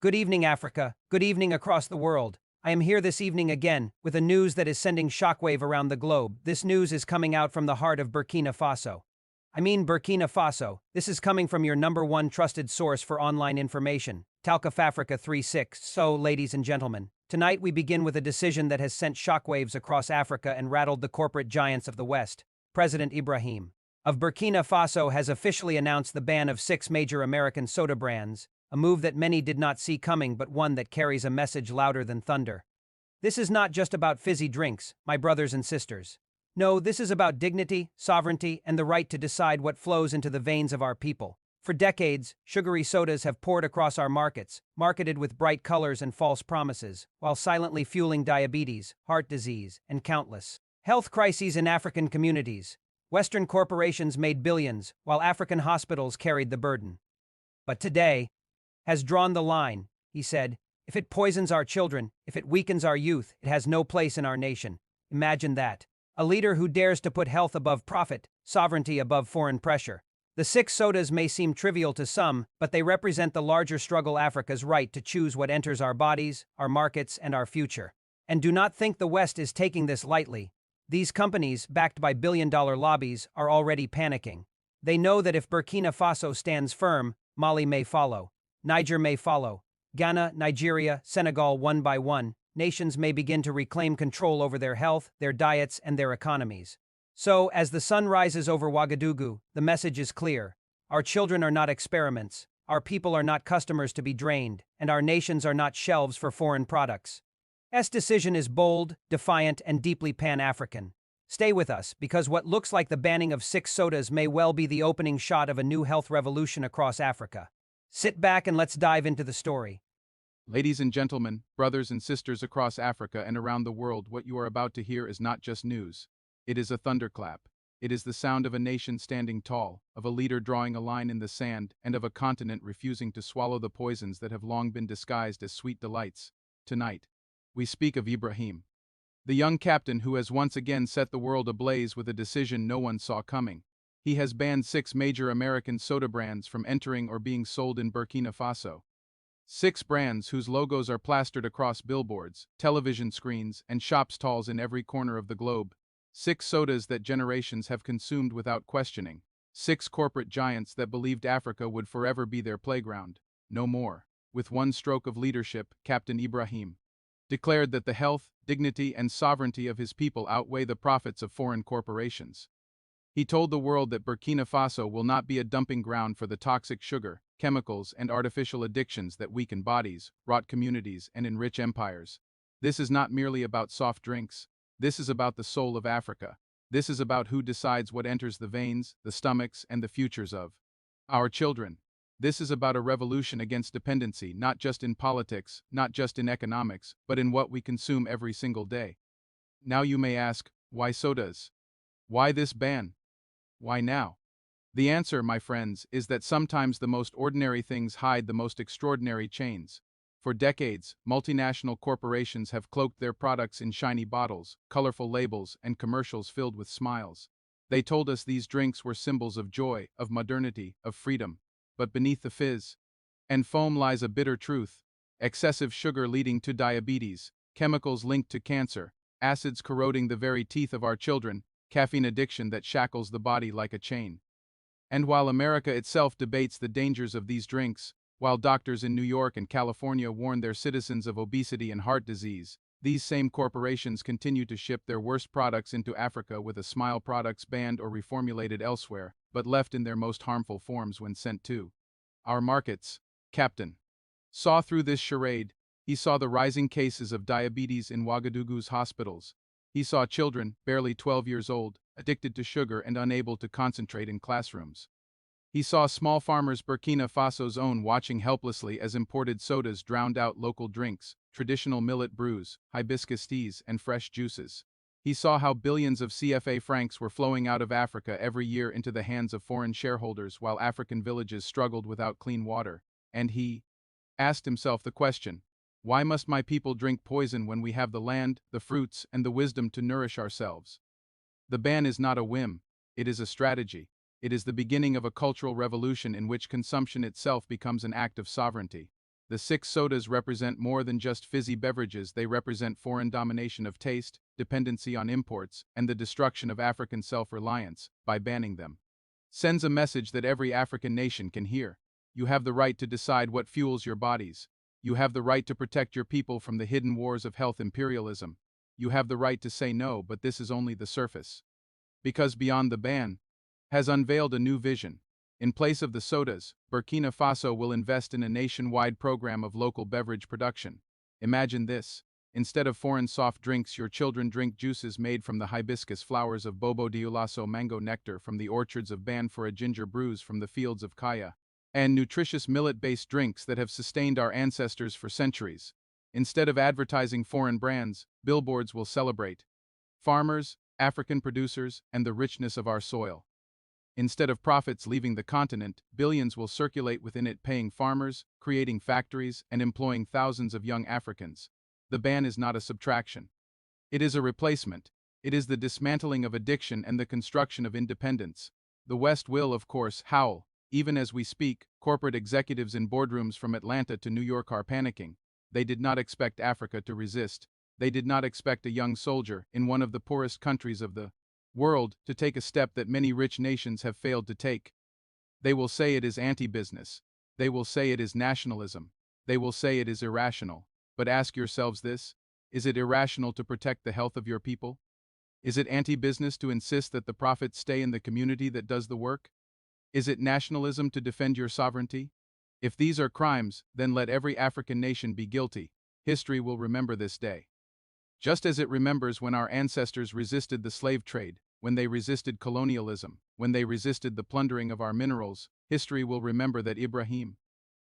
Good evening, Africa. Good evening across the world. I am here this evening again with a news that is sending shockwave around the globe. This news is coming out from the heart of Burkina Faso. Burkina Faso. This is coming from your number one trusted source for online information, Talcaf Africa 36. So, ladies and gentlemen, tonight we begin with a decision that has sent shockwaves across Africa and rattled the corporate giants of the West. President Ibrahim of Burkina Faso has officially announced the ban of 6 major American soda brands, a move that many did not see coming but one that carries a message louder than thunder. This is not just about fizzy drinks, my brothers and sisters. No, this is about dignity, sovereignty, and the right to decide what flows into the veins of our people. For decades, sugary sodas have poured across our markets, marketed with bright colors and false promises, while silently fueling diabetes, heart disease, and countless health crises in African communities. Western corporations made billions, while African hospitals carried the burden. But today has drawn the line, he said. If it poisons our children, if it weakens our youth, it has no place in our nation. Imagine that. A leader who dares to put health above profit, sovereignty above foreign pressure. The 6 sodas may seem trivial to some, but they represent the larger struggle: Africa's right to choose what enters our bodies, our markets, and our future. And do not think the West is taking this lightly. These companies, backed by billion-dollar lobbies, are already panicking. They know that if Burkina Faso stands firm, Mali may follow. Niger may follow. Ghana, Nigeria, Senegal, one by one, nations may begin to reclaim control over their health, their diets, and their economies. So, as the sun rises over Ouagadougou, the message is clear. Our children are not experiments, our people are not customers to be drained, and our nations are not shelves for foreign products. S decision is bold, defiant, and deeply pan-African. Stay with us, because what looks like the banning of 6 sodas may well be the opening shot of a new health revolution across Africa. Sit back and let's dive into the story. Ladies and gentlemen, brothers and sisters across Africa and around the world, what you are about to hear is not just news. It is a thunderclap. It is the sound of a nation standing tall, of a leader drawing a line in the sand, and of a continent refusing to swallow the poisons that have long been disguised as sweet delights. Tonight, we speak of Ibrahim, the young captain who has once again set the world ablaze with a decision no one saw coming. He has banned 6 major American soda brands from entering or being sold in Burkina Faso. 6 brands whose logos are plastered across billboards, television screens, and shop stalls in every corner of the globe. 6 sodas that generations have consumed without questioning. 6 corporate giants that believed Africa would forever be their playground. No more. With one stroke of leadership, Captain Ibrahim declared that the health, dignity, and sovereignty of his people outweigh the profits of foreign corporations. He told the world that Burkina Faso will not be a dumping ground for the toxic sugar, chemicals, and artificial addictions that weaken bodies, rot communities, and enrich empires. This is not merely about soft drinks. This is about the soul of Africa. This is about who decides what enters the veins, the stomachs, and the futures of our children. This is about a revolution against dependency, not just in politics, not just in economics, but in what we consume every single day. Now you may ask, why sodas? Why this ban? Why now? The answer, my friends, is that sometimes the most ordinary things hide the most extraordinary chains. For decades, multinational corporations have cloaked their products in shiny bottles, colorful labels, and commercials filled with smiles. They told us these drinks were symbols of joy, of modernity, of freedom. But beneath the fizz and foam lies a bitter truth: excessive sugar leading to diabetes, chemicals linked to cancer, acids corroding the very teeth of our children, caffeine addiction that shackles the body like a chain. And while America itself debates the dangers of these drinks, while doctors in New York and California warn their citizens of obesity and heart disease, these same corporations continue to ship their worst products into Africa with a smile: products banned or reformulated elsewhere, but left in their most harmful forms when sent to our markets. Captain saw through this charade. He saw the rising cases of diabetes in Ouagadougou's hospitals. He saw children, barely 12 years old, addicted to sugar and unable to concentrate in classrooms. He saw small farmers, Burkina Faso's own, watching helplessly as imported sodas drowned out local drinks, traditional millet brews, hibiscus teas, and fresh juices. He saw how billions of CFA francs were flowing out of Africa every year into the hands of foreign shareholders while African villages struggled without clean water. And he asked himself the question: why must my people drink poison when we have the land, the fruits, and the wisdom to nourish ourselves? The ban is not a whim. It is a strategy. It is the beginning of a cultural revolution in which consumption itself becomes an act of sovereignty. The 6 sodas represent more than just fizzy beverages, they represent foreign domination of taste, dependency on imports, and the destruction of African self-reliance. By banning them, sends a message that every African nation can hear. You have the right to decide what fuels your bodies. You have the right to protect your people from the hidden wars of health imperialism. You have the right to say no, but this is only the surface. Because beyond the ban, has unveiled a new vision. In place of the sodas, Burkina Faso will invest in a nationwide program of local beverage production. Imagine this. Instead of foreign soft drinks, your children drink juices made from the hibiscus flowers of Bobo Dioulasso, mango nectar from the orchards of Banfora, ginger brews from the fields of Kaya, and nutritious millet-based drinks that have sustained our ancestors for centuries. Instead of advertising foreign brands, billboards will celebrate farmers, African producers, and the richness of our soil. Instead of profits leaving the continent, billions will circulate within it, paying farmers, creating factories, and employing thousands of young Africans. The ban is not a subtraction. It is a replacement. It is the dismantling of addiction and the construction of independence. The West will, of course, howl. Even as we speak, corporate executives in boardrooms from Atlanta to New York are panicking. They did not expect Africa to resist. They did not expect a young soldier in one of the poorest countries of the world to take a step that many rich nations have failed to take. They will say it is anti-business. They will say it is nationalism. They will say it is irrational. But ask yourselves this: is it irrational to protect the health of your people? Is it anti-business to insist that the profits stay in the community that does the work? Is it nationalism to defend your sovereignty? If these are crimes, then let every African nation be guilty. History will remember this day. Just as it remembers when our ancestors resisted the slave trade, when they resisted colonialism, when they resisted the plundering of our minerals, history will remember that Ibrahim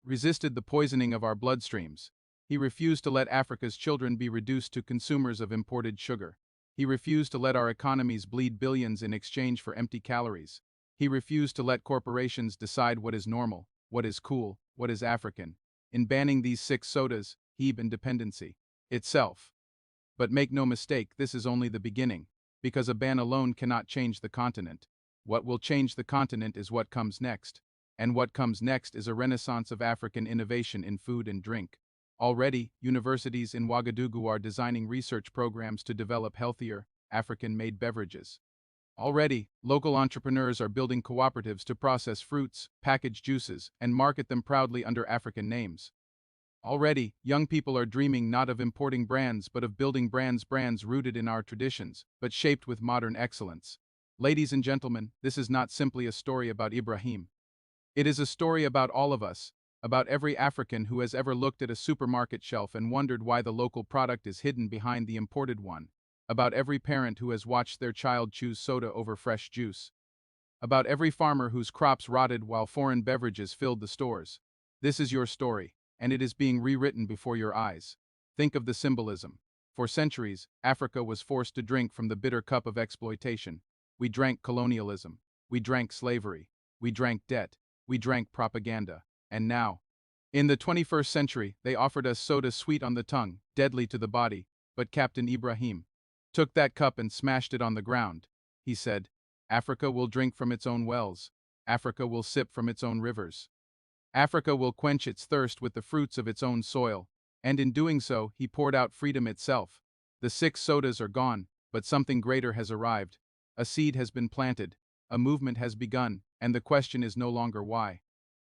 resisted the poisoning of our bloodstreams. He refused to let Africa's children be reduced to consumers of imported sugar. He refused to let our economies bleed billions in exchange for empty calories. He refused to let corporations decide what is normal, what is cool, what is African. In banning these 6 sodas, he banned dependency itself. But make no mistake, this is only the beginning, because a ban alone cannot change the continent. What will change the continent is what comes next. And what comes next is a renaissance of African innovation in food and drink. Already, universities in Ouagadougou are designing research programs to develop healthier, African-made beverages. Already, local entrepreneurs are building cooperatives to process fruits, package juices, and market them proudly under African names. Already, young people are dreaming not of importing brands but of building brands rooted in our traditions, but shaped with modern excellence. Ladies and gentlemen, this is not simply a story about Ibrahim. It is a story about all of us, about every African who has ever looked at a supermarket shelf and wondered why the local product is hidden behind the imported one, about every parent who has watched their child choose soda over fresh juice, about every farmer whose crops rotted while foreign beverages filled the stores. This is your story, and it is being rewritten before your eyes. Think of the symbolism. For centuries, Africa was forced to drink from the bitter cup of exploitation. We drank colonialism. We drank slavery. We drank debt. We drank propaganda. And now, in the 21st century, they offered us soda sweet on the tongue, deadly to the body. But Captain Ibrahim took that cup and smashed it on the ground. He said, Africa will drink from its own wells. Africa will sip from its own rivers. Africa will quench its thirst with the fruits of its own soil. And in doing so, he poured out freedom itself. The 6 sodas are gone, but something greater has arrived. A seed has been planted. A movement has begun, and the question is no longer why.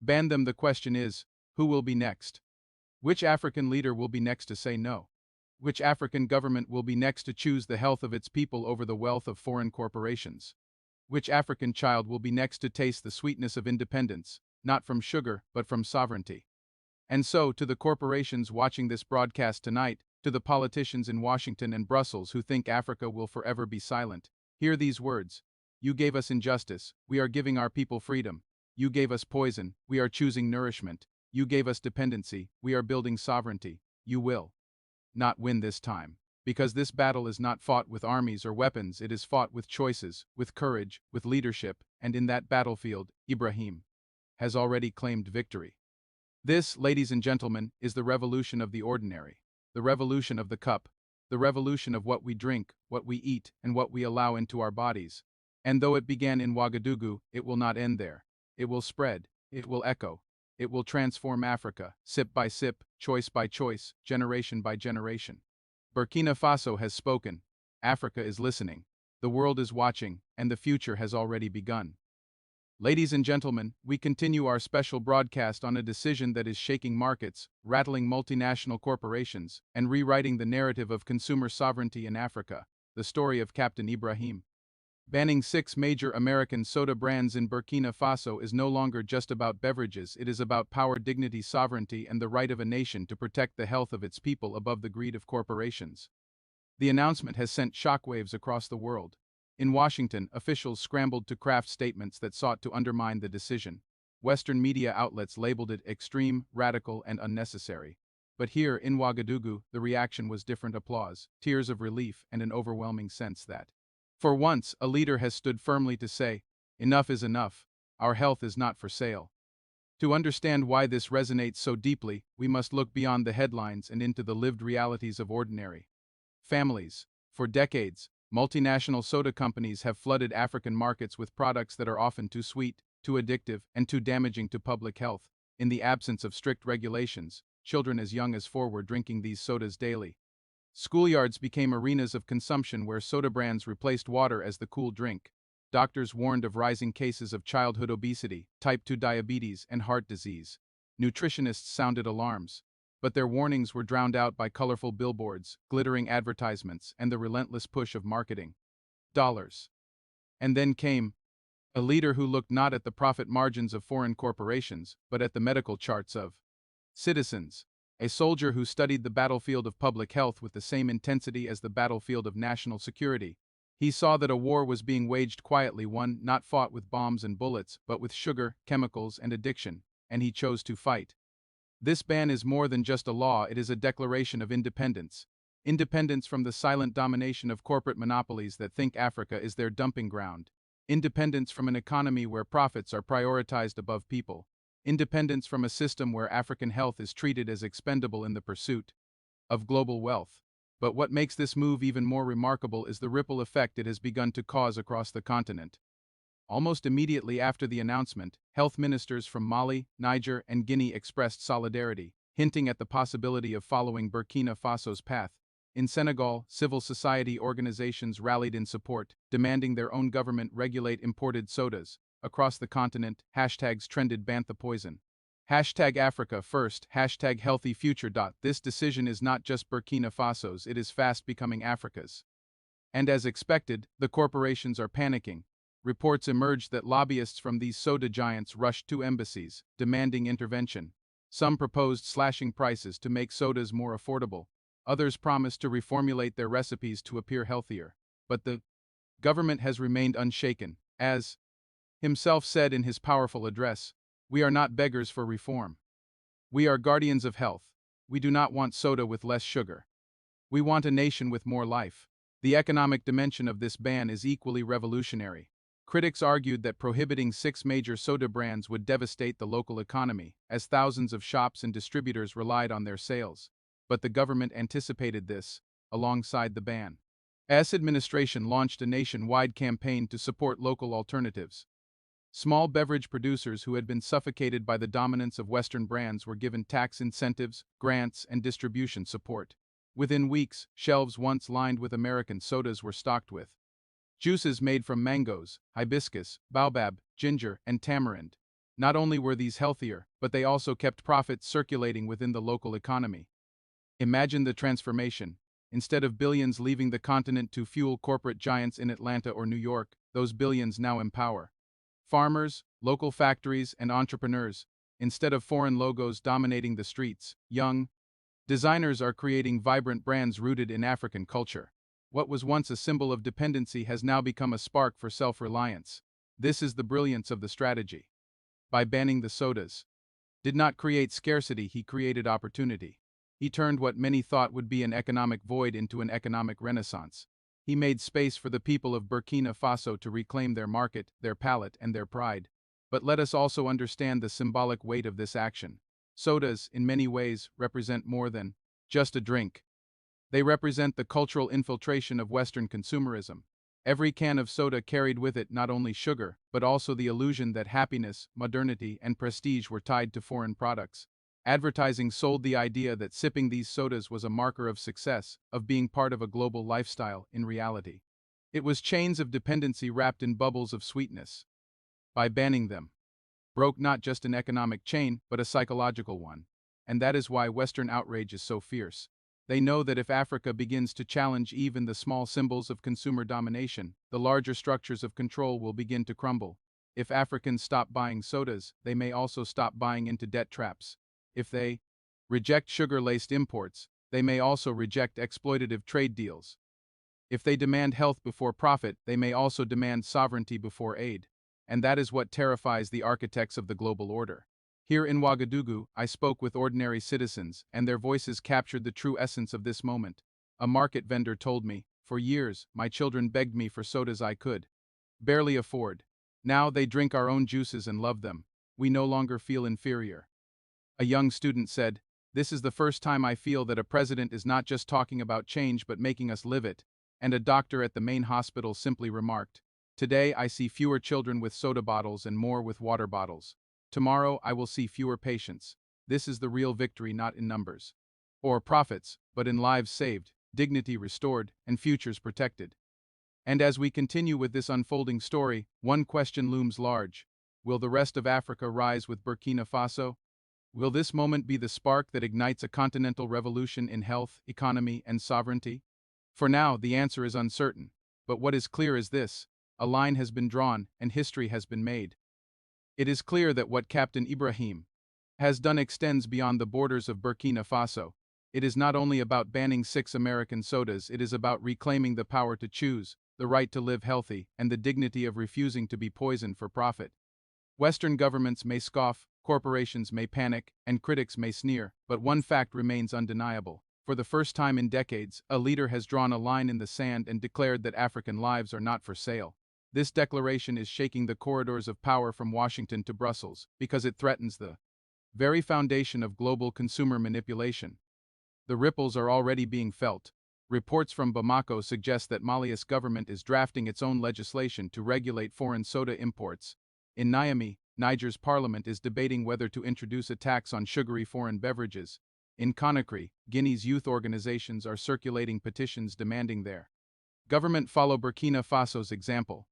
Ban them, the question is, who will be next? Which African leader will be next to say no? Which African government will be next to choose the health of its people over the wealth of foreign corporations? Which African child will be next to taste the sweetness of independence, not from sugar, but from sovereignty? And so, to the corporations watching this broadcast tonight, to the politicians in Washington and Brussels who think Africa will forever be silent, hear these words. You gave us injustice, we are giving our people freedom. You gave us poison, we are choosing nourishment. You gave us dependency, we are building sovereignty. You will not win this time. Because this battle is not fought with armies or weapons, it is fought with choices, with courage, with leadership, and in that battlefield, Ibrahim has already claimed victory. This, ladies and gentlemen, is the revolution of the ordinary, the revolution of the cup, the revolution of what we drink, what we eat, and what we allow into our bodies. And though it began in Ouagadougou, it will not end there. It will spread, it will echo. It will transform Africa, sip by sip, choice by choice, generation by generation. Burkina Faso has spoken. Africa is listening. The world is watching, and the future has already begun. Ladies and gentlemen, we continue our special broadcast on a decision that is shaking markets, rattling multinational corporations, and rewriting the narrative of consumer sovereignty in Africa, the story of Captain Ibrahim. Banning 6 major American soda brands in Burkina Faso is no longer just about beverages, it is about power, dignity, sovereignty, and the right of a nation to protect the health of its people above the greed of corporations. The announcement has sent shockwaves across the world. In Washington, officials scrambled to craft statements that sought to undermine the decision. Western media outlets labeled it extreme, radical, and unnecessary. But here, in Ouagadougou, the reaction was different: applause, tears of relief, and an overwhelming sense that, for once, a leader has stood firmly to say, enough is enough, our health is not for sale. To understand why this resonates so deeply, we must look beyond the headlines and into the lived realities of ordinary families. For decades, multinational soda companies have flooded African markets with products that are often too sweet, too addictive, and too damaging to public health. In the absence of strict regulations, children as young as 4 were drinking these sodas daily. Schoolyards became arenas of consumption where soda brands replaced water as the cool drink. Doctors warned of rising cases of childhood obesity, type 2 diabetes, and heart disease. Nutritionists sounded alarms, but their warnings were drowned out by colorful billboards, glittering advertisements, and the relentless push of marketing dollars. And then came a leader who looked not at the profit margins of foreign corporations, but at the medical charts of citizens. A soldier who studied the battlefield of public health with the same intensity as the battlefield of national security. He saw that a war was being waged quietly, one not fought with bombs and bullets, but with sugar, chemicals, and addiction, and he chose to fight. This ban is more than just a law, it is a declaration of independence. Independence from the silent domination of corporate monopolies that think Africa is their dumping ground. Independence from an economy where profits are prioritized above people. Independence from a system where African health is treated as expendable in the pursuit of global wealth. But what makes this move even more remarkable is the ripple effect it has begun to cause across the continent. Almost immediately after the announcement, health ministers from Mali, Niger, and Guinea expressed solidarity, hinting at the possibility of following Burkina Faso's path. In Senegal, civil society organizations rallied in support, demanding their own government regulate imported sodas. Across the continent, hashtags trended: ban the poison. Hashtag Africa first, hashtag healthy future. This decision is not just Burkina Faso's, it is fast becoming Africa's. And as expected, the corporations are panicking. Reports emerged that lobbyists from these soda giants rushed to embassies, demanding intervention. Some proposed slashing prices to make sodas more affordable. Others promised to reformulate their recipes to appear healthier. But the government has remained unshaken, as himself said in his powerful address, "We are not beggars for reform. We are guardians of health. We do not want soda with less sugar. We want a nation with more life." The economic dimension of this ban is equally revolutionary. Critics argued that prohibiting 6 major soda brands would devastate the local economy, as thousands of shops and distributors relied on their sales. But the government anticipated this. Alongside the ban, S administration launched a nationwide campaign to support local alternatives. Small beverage producers who had been suffocated by the dominance of Western brands were given tax incentives, grants, and distribution support. Within weeks, shelves once lined with American sodas were stocked with juices made from mangoes, hibiscus, baobab, ginger, and tamarind. Not only were these healthier, but they also kept profits circulating within the local economy. Imagine the transformation. Instead of billions leaving the continent to fuel corporate giants in Atlanta or New York, those billions now empower farmers, local factories, and entrepreneurs. Instead of foreign logos dominating the streets, young designers are creating vibrant brands rooted in African culture. What was once a symbol of dependency has now become a spark for self-reliance. This is the brilliance of the strategy. By banning the sodas, did not create scarcity, he created opportunity. He turned what many thought would be an economic void into an economic renaissance. He made space for the people of Burkina Faso to reclaim their market, their palate, and their pride. But let us also understand the symbolic weight of this action. Sodas, in many ways, represent more than just a drink. They represent the cultural infiltration of Western consumerism. Every can of soda carried with it not only sugar, but also the illusion that happiness, modernity, and prestige were tied to foreign products. Advertising sold the idea that sipping these sodas was a marker of success, of being part of a global lifestyle. In reality, it was chains of dependency wrapped in bubbles of sweetness. By banning them, broke not just an economic chain, but a psychological one. And that is why Western outrage is so fierce. They know that if Africa begins to challenge even the small symbols of consumer domination, the larger structures of control will begin to crumble. If Africans stop buying sodas, they may also stop buying into debt traps. If they reject sugar-laced imports, they may also reject exploitative trade deals. If they demand health before profit, they may also demand sovereignty before aid. And that is what terrifies the architects of the global order. Here in Ouagadougou, I spoke with ordinary citizens, and their voices captured the true essence of this moment. A market vendor told me, "For years, my children begged me for sodas I could barely afford. Now they drink our own juices and love them. We no longer feel inferior." A young student said, "This is the first time I feel that a president is not just talking about change but making us live it." And a doctor at the main hospital simply remarked, "Today I see fewer children with soda bottles and more with water bottles. Tomorrow I will see fewer patients. This is the real victory, not in numbers or profits, but in lives saved, dignity restored, and futures protected." And as we continue with this unfolding story, one question looms large. Will the rest of Africa rise with Burkina Faso? Will this moment be the spark that ignites a continental revolution in health, economy, and sovereignty? For now, the answer is uncertain. But what is clear is this: a line has been drawn, and history has been made. It is clear that what Captain Ibrahim has done extends beyond the borders of Burkina Faso. It is not only about banning 6 American sodas, it is about reclaiming the power to choose, the right to live healthy, and the dignity of refusing to be poisoned for profit. Western governments may scoff, corporations may panic, and critics may sneer, but one fact remains undeniable. For the first time in decades, a leader has drawn a line in the sand and declared that African lives are not for sale. This declaration is shaking the corridors of power from Washington to Brussels, because it threatens the very foundation of global consumer manipulation. The ripples are already being felt. Reports from Bamako suggest that Mali's government is drafting its own legislation to regulate foreign soda imports. In Niamey, Niger's parliament is debating whether to introduce a tax on sugary foreign beverages. In Conakry, Guinea's youth organizations are circulating petitions demanding their government follow Burkina Faso's example.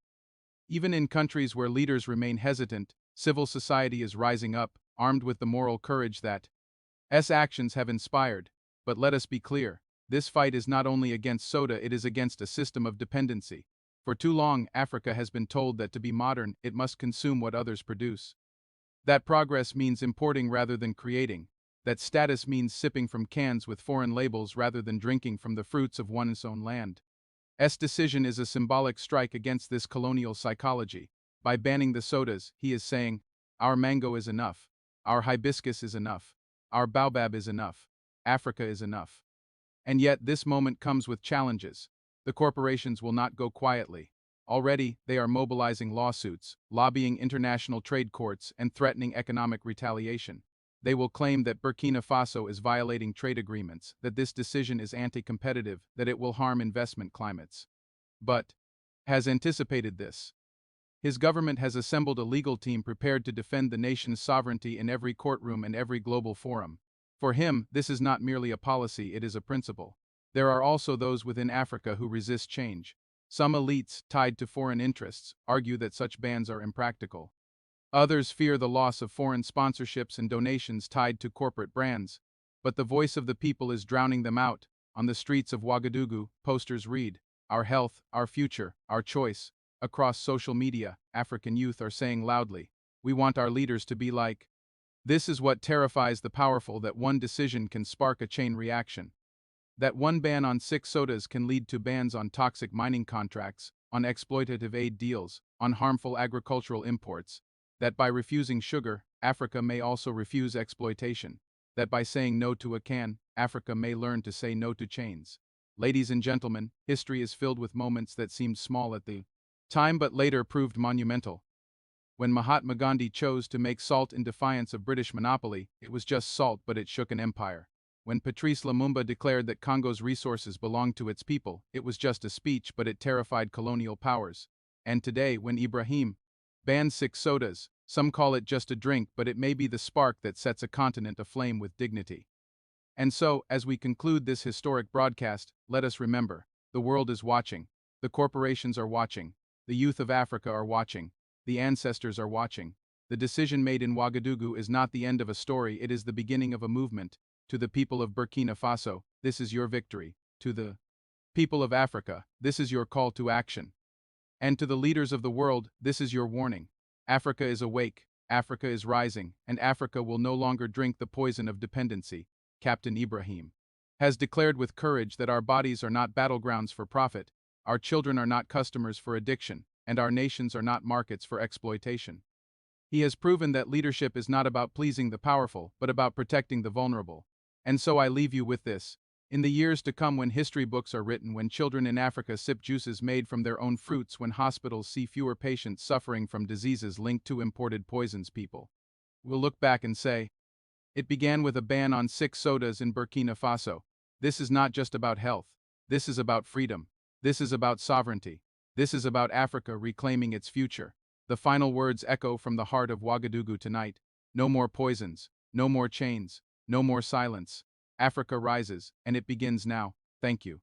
Even in countries where leaders remain hesitant, civil society is rising up, armed with the moral courage that actions have inspired. But let us be clear, this fight is not only against soda, it is against a system of dependency. For too long, Africa has been told that to be modern, it must consume what others produce. That progress means importing rather than creating. That status means sipping from cans with foreign labels rather than drinking from the fruits of one's own land. Decision is a symbolic strike against this colonial psychology. By banning the sodas, he is saying, our mango is enough, our hibiscus is enough, our baobab is enough, Africa is enough. And yet this moment comes with challenges. The corporations will not go quietly. Already, they are mobilizing lawsuits, lobbying international trade courts, and threatening economic retaliation. They will claim that Burkina Faso is violating trade agreements, that this decision is anti-competitive, that it will harm investment climates. But has anticipated this. His government has assembled a legal team prepared to defend the nation's sovereignty in every courtroom and every global forum. For him, this is not merely a policy, it is a principle. There are also those within Africa who resist change. Some elites, tied to foreign interests, argue that such bans are impractical. Others fear the loss of foreign sponsorships and donations tied to corporate brands. But the voice of the people is drowning them out. On the streets of Ouagadougou, posters read, "Our health, our future, our choice." Across social media, African youth are saying loudly, "We want our leaders to be like." This is what terrifies the powerful, that one decision can spark a chain reaction. That one ban on 6 sodas can lead to bans on toxic mining contracts, on exploitative aid deals, on harmful agricultural imports. That by refusing sugar, Africa may also refuse exploitation. That by saying no to a can, Africa may learn to say no to chains. Ladies and gentlemen, history is filled with moments that seemed small at the time but later proved monumental. When Mahatma Gandhi chose to make salt in defiance of British monopoly, it was just salt, but it shook an empire. When Patrice Lumumba declared that Congo's resources belonged to its people, it was just a speech, but it terrified colonial powers. And today, when Ibrahim bans 6 sodas, some call it just a drink, but it may be the spark that sets a continent aflame with dignity. And so, as we conclude this historic broadcast, let us remember, the world is watching, the corporations are watching, the youth of Africa are watching, the ancestors are watching. The decision made in Ouagadougou is not the end of a story, it is the beginning of a movement. To the people of Burkina Faso, this is your victory. To the people of Africa, this is your call to action. And to the leaders of the world, this is your warning. Africa is awake, Africa is rising, and Africa will no longer drink the poison of dependency. Captain Ibrahim has declared with courage that our bodies are not battlegrounds for profit, our children are not customers for addiction, and our nations are not markets for exploitation. He has proven that leadership is not about pleasing the powerful, but about protecting the vulnerable. And so I leave you with this. In the years to come, when history books are written, when children in Africa sip juices made from their own fruits, when hospitals see fewer patients suffering from diseases linked to imported poisons, people will look back and say, it began with a ban on 6 sodas in Burkina Faso. This is not just about health. This is about freedom. This is about sovereignty. This is about Africa reclaiming its future. The final words echo from the heart of Ouagadougou tonight. No more poisons. No more chains. No more silence. Africa rises, and it begins now. Thank you.